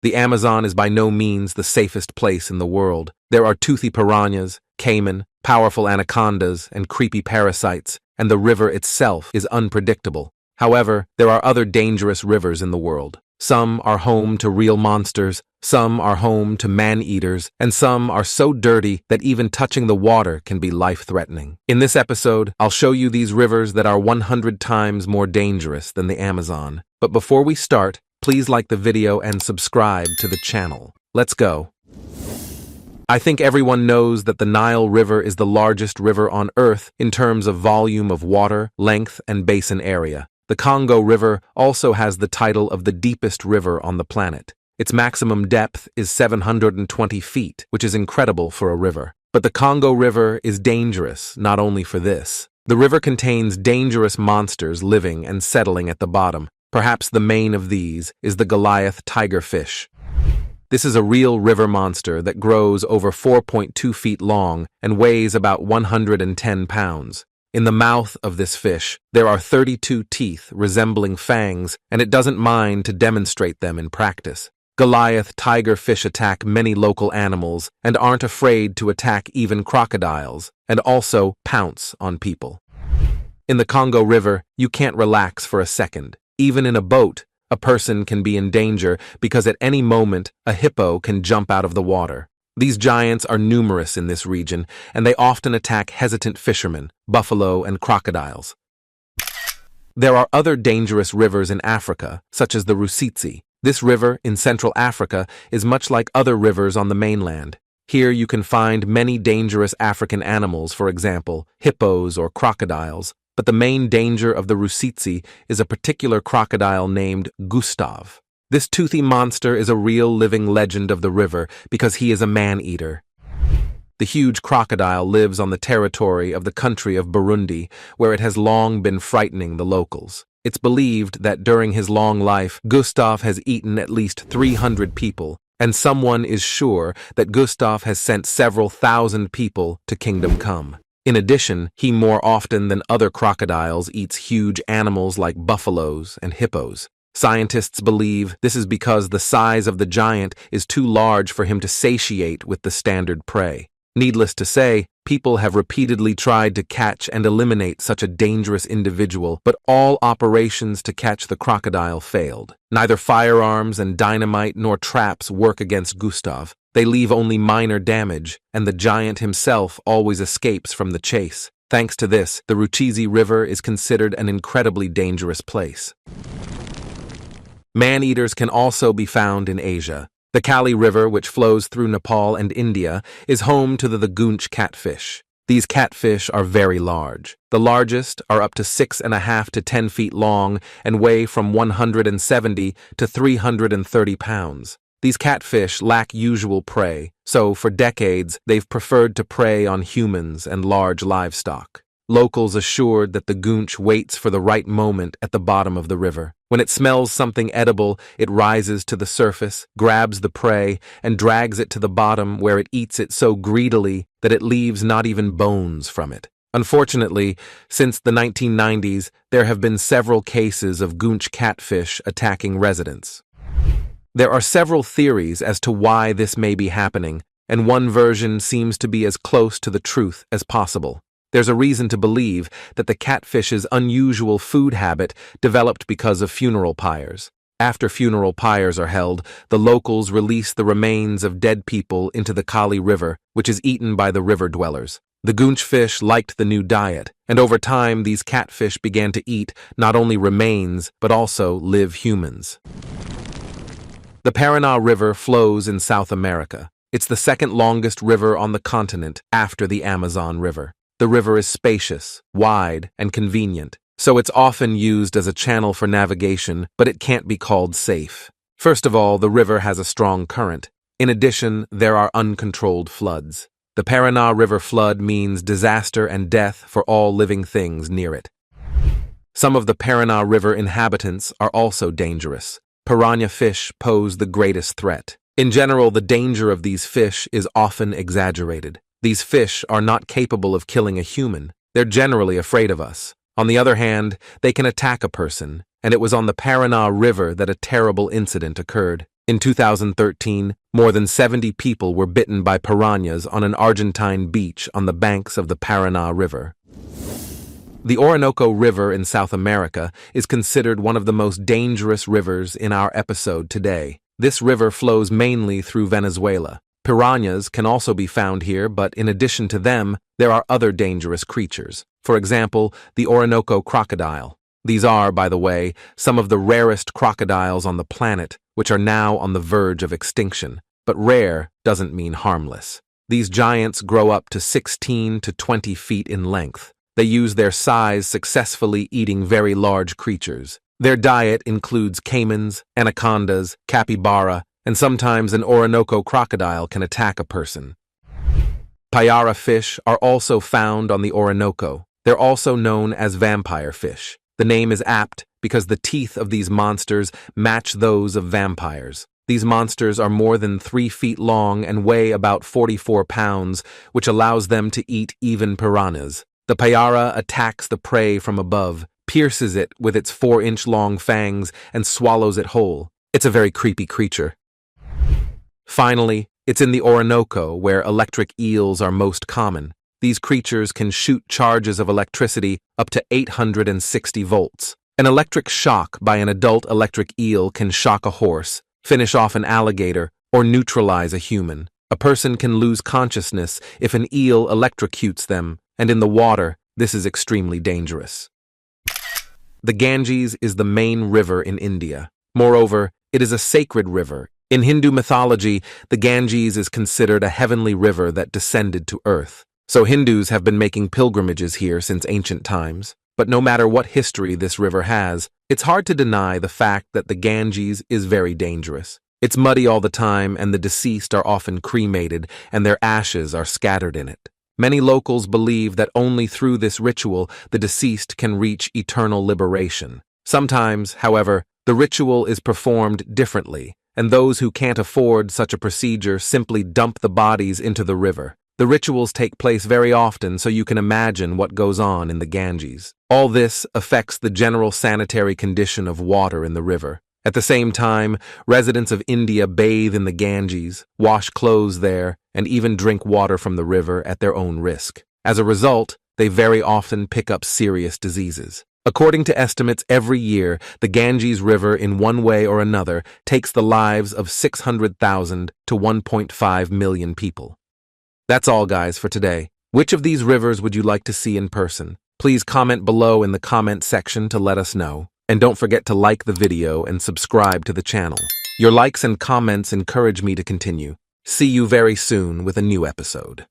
The Amazon is by no means the safest place in the world. There are toothy piranhas, caiman, powerful anacondas, and creepy parasites, and the river itself is unpredictable. However, there are other dangerous rivers in the world. Some are home to real monsters, some are home to man-eaters, and some are so dirty that even touching the water can be life-threatening. In this episode, I'll show you these rivers that are 100 times more dangerous than the Amazon. But before we start, please like the video and subscribe to the channel. Let's go. I think everyone knows that the Nile River is the largest river on Earth in terms of volume of water, length, and basin area. The Congo River also has the title of the deepest river on the planet. Its maximum depth is 720 feet, which is incredible for a river. But the Congo River is dangerous, not only for this. The river contains dangerous monsters living and settling at the bottom. Perhaps the main of these is the Goliath tigerfish. This is a real river monster that grows over 4.2 feet long and weighs about 110 pounds. In the mouth of this fish, there are 32 teeth resembling fangs, and it doesn't mind to demonstrate them in practice. Goliath tigerfish attack many local animals and aren't afraid to attack even crocodiles, and also pounce on people. In the Congo River, you can't relax for a second. Even in a boat, a person can be in danger because at any moment, a hippo can jump out of the water. These giants are numerous in this region, and they often attack hesitant fishermen, buffalo, and crocodiles. There are other dangerous rivers in Africa, such as the Rusizi. This river in Central Africa is much like other rivers on the mainland. Here you can find many dangerous African animals, for example, hippos or crocodiles. But the main danger of the Rusizi is a particular crocodile named Gustav. This toothy monster is a real living legend of the river because he is a man-eater. The huge crocodile lives on the territory of the country of Burundi, where it has long been frightening the locals. It's believed that during his long life, Gustav has eaten at least 300 people, and someone is sure that Gustav has sent several thousand people to Kingdom Come. In addition, he more often than other crocodiles eats huge animals like buffaloes and hippos. Scientists believe this is because the size of the giant is too large for him to satiate with the standard prey. Needless to say, people have repeatedly tried to catch and eliminate such a dangerous individual, but all operations to catch the crocodile failed. Neither firearms and dynamite nor traps work against Gustav. They leave only minor damage, and the giant himself always escapes from the chase. Thanks to this, the Rusizi River is considered an incredibly dangerous place. Man-eaters can also be found in Asia. The Kali River, which flows through Nepal and India, is home to the goonch catfish. These catfish are very large. The largest are up to 6.5 to 10 feet long and weigh from 170 to 330 pounds. These catfish lack usual prey, so for decades they've preferred to prey on humans and large livestock. Locals assured that the goonch waits for the right moment at the bottom of the river. When it smells something edible, it rises to the surface, grabs the prey, and drags it to the bottom where it eats it so greedily that it leaves not even bones from it. Unfortunately, since the 1990s, there have been several cases of goonch catfish attacking residents. There are several theories as to why this may be happening, and one version seems to be as close to the truth as possible. There's a reason to believe that the catfish's unusual food habit developed because of funeral pyres. After funeral pyres are held, the locals release the remains of dead people into the Kali River, which is eaten by the river dwellers. The goonch fish liked the new diet, and over time these catfish began to eat not only remains but also live humans. The Paraná River flows in South America. It's the second longest river on the continent after the Amazon River. The river is spacious, wide, and convenient, so it's often used as a channel for navigation, but it can't be called safe. First of all, the river has a strong current. In addition, there are uncontrolled floods. The Paraná River flood means disaster and death for all living things near it. Some of the Paraná River inhabitants are also dangerous. Piranha fish pose the greatest threat. In general, the danger of these fish is often exaggerated. These fish are not capable of killing a human. They're generally afraid of us. On the other hand, they can attack a person, and it was on the Paraná River that a terrible incident occurred. In 2013, more than 70 people were bitten by piranhas on an Argentine beach on the banks of the Paraná River. The Orinoco River in South America is considered one of the most dangerous rivers in our episode today. This river flows mainly through Venezuela. Piranhas can also be found here, but in addition to them, there are other dangerous creatures. For example, the Orinoco crocodile. These are, by the way, some of the rarest crocodiles on the planet, which are now on the verge of extinction. But rare doesn't mean harmless. These giants grow up to 16 to 20 feet in length. They use their size successfully eating very large creatures. Their diet includes caimans, anacondas, capybara, and sometimes an Orinoco crocodile can attack a person. Payara fish are also found on the Orinoco. They're also known as vampire fish. The name is apt because the teeth of these monsters match those of vampires. These monsters are more than 3 feet long and weigh about 44 pounds, which allows them to eat even piranhas. The payara attacks the prey from above, pierces it with its 4-inch-long fangs, and swallows it whole. It's a very creepy creature. Finally, it's in the Orinoco where electric eels are most common. These creatures can shoot charges of electricity up to 860 volts. An electric shock by an adult electric eel can shock a horse, finish off an alligator, or neutralize a human. A person can lose consciousness if an eel electrocutes them, and in the water, this is extremely dangerous. The Ganges is the main river in India. Moreover, it is a sacred river. In Hindu mythology, the Ganges is considered a heavenly river that descended to earth. So Hindus have been making pilgrimages here since ancient times. But no matter what history this river has, it's hard to deny the fact that the Ganges is very dangerous. It's muddy all the time, and the deceased are often cremated, and their ashes are scattered in it. Many locals believe that only through this ritual the deceased can reach eternal liberation. Sometimes, however, the ritual is performed differently, and those who can't afford such a procedure simply dump the bodies into the river. The rituals take place very often, so you can imagine what goes on in the Ganges. All this affects the general sanitary condition of water in the river. At the same time, residents of India bathe in the Ganges, wash clothes there, and even drink water from the river at their own risk. As a result, they very often pick up serious diseases. According to estimates, every year, the Ganges River, in one way or another, takes the lives of 600,000 to 1.5 million people. That's all, guys, for today. Which of these rivers would you like to see in person? Please comment below in the comment section to let us know. And don't forget to like the video and subscribe to the channel. Your likes and comments encourage me to continue. See you very soon with a new episode.